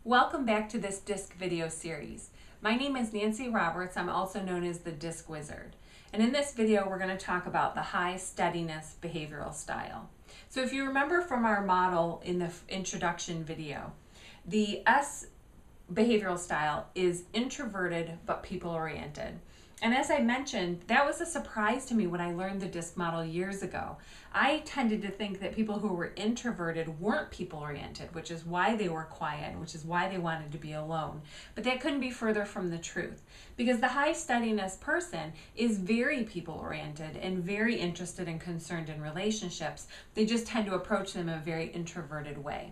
Welcome back to this DISC video series. My name is Nancy Roberts. I'm also known as the DISC Wizard. And in this video, we're going to talk about the high steadiness behavioral style. So if you remember from our model in the introduction video, the S behavioral style is introverted but people-oriented. And as I mentioned, that was a surprise to me when I learned the DISC model years ago. I tended to think that people who were introverted weren't people-oriented, which is why they were quiet, which is why they wanted to be alone. But that couldn't be further from the truth, because the high steadiness person is very people-oriented and very interested and concerned in relationships. They just tend to approach them in a very introverted way.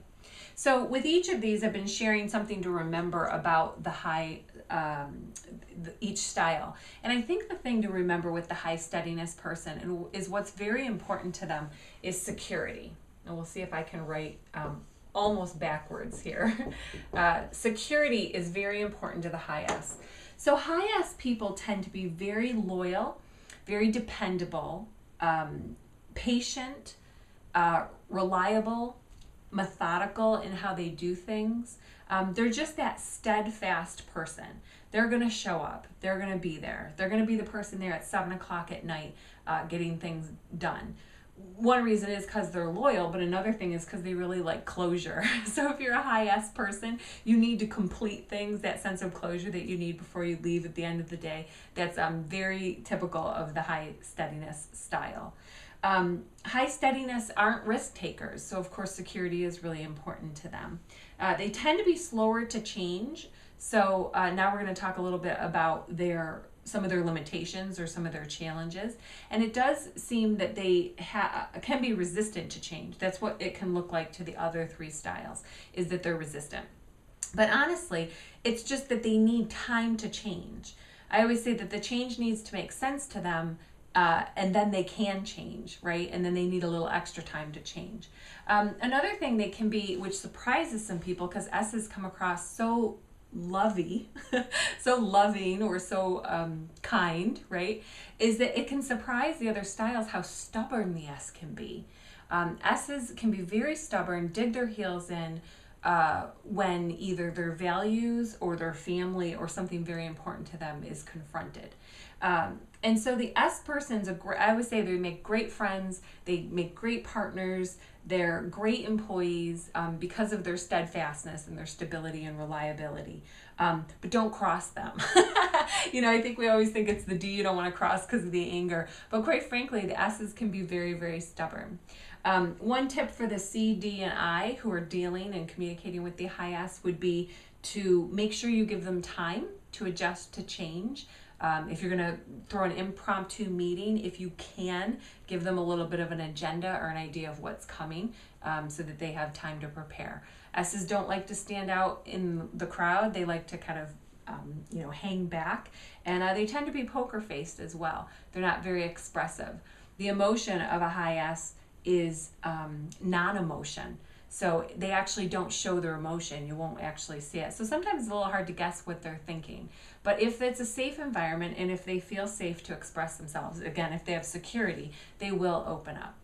So with each of these, I've been sharing something to remember about the each style. And I think the thing to remember with the high steadiness person is what's very important to them is security. And we'll see if I can write almost backwards here. Security is very important to the high S. So high S people tend to be very loyal, very dependable, patient, reliable, methodical in how they do things. They're just that steadfast person. They're going to show up. They're going to be there. They're going to be the person there at 7 o'clock at night getting things done. One reason is because they're loyal, but another thing is because they really like closure. So if you're a high S person, you need to complete things, that sense of closure that you need before you leave at the end of the day. That's very typical of the high steadiness style. High steadiness aren't risk takers, so of course security is really important to them. They tend to be slower to change, so now we're going to talk a little bit about some of their limitations or some of their challenges. And it does seem that they can be resistant to change. That's what it can look like to the other three styles, is that they're resistant. But honestly, it's just that they need time to change. I always say that the change needs to make sense to them, and then they can change, right? And then they need a little extra time to change. Another thing they can be, which surprises some people, because S's come across so lovey, so loving, or so kind, right? Is that it can surprise the other styles how stubborn the S can be. S's can be very stubborn, dig their heels in, when either their values or their family or something very important to them is confronted. And so the S person's, I would say they make great friends, they make great partners, they're great employees because of their steadfastness and their stability and reliability. But don't cross them. I think we always think it's the D you don't want to cross because of the anger. But quite frankly, the S's can be very, very stubborn. One tip for the C, D, and I who are dealing and communicating with the high S would be to make sure you give them time to adjust to change. If you're going to throw an impromptu meeting, if you can, give them a little bit of an agenda or an idea of what's coming so that they have time to prepare. S's don't like to stand out in the crowd. They like to kind of hang back, and they tend to be poker-faced as well. They're not very expressive. The emotion of a high S is non-emotion. So they actually don't show their emotion. You won't actually see it. So sometimes it's a little hard to guess what they're thinking. But if it's a safe environment and if they feel safe to express themselves, again, if they have security, they will open up.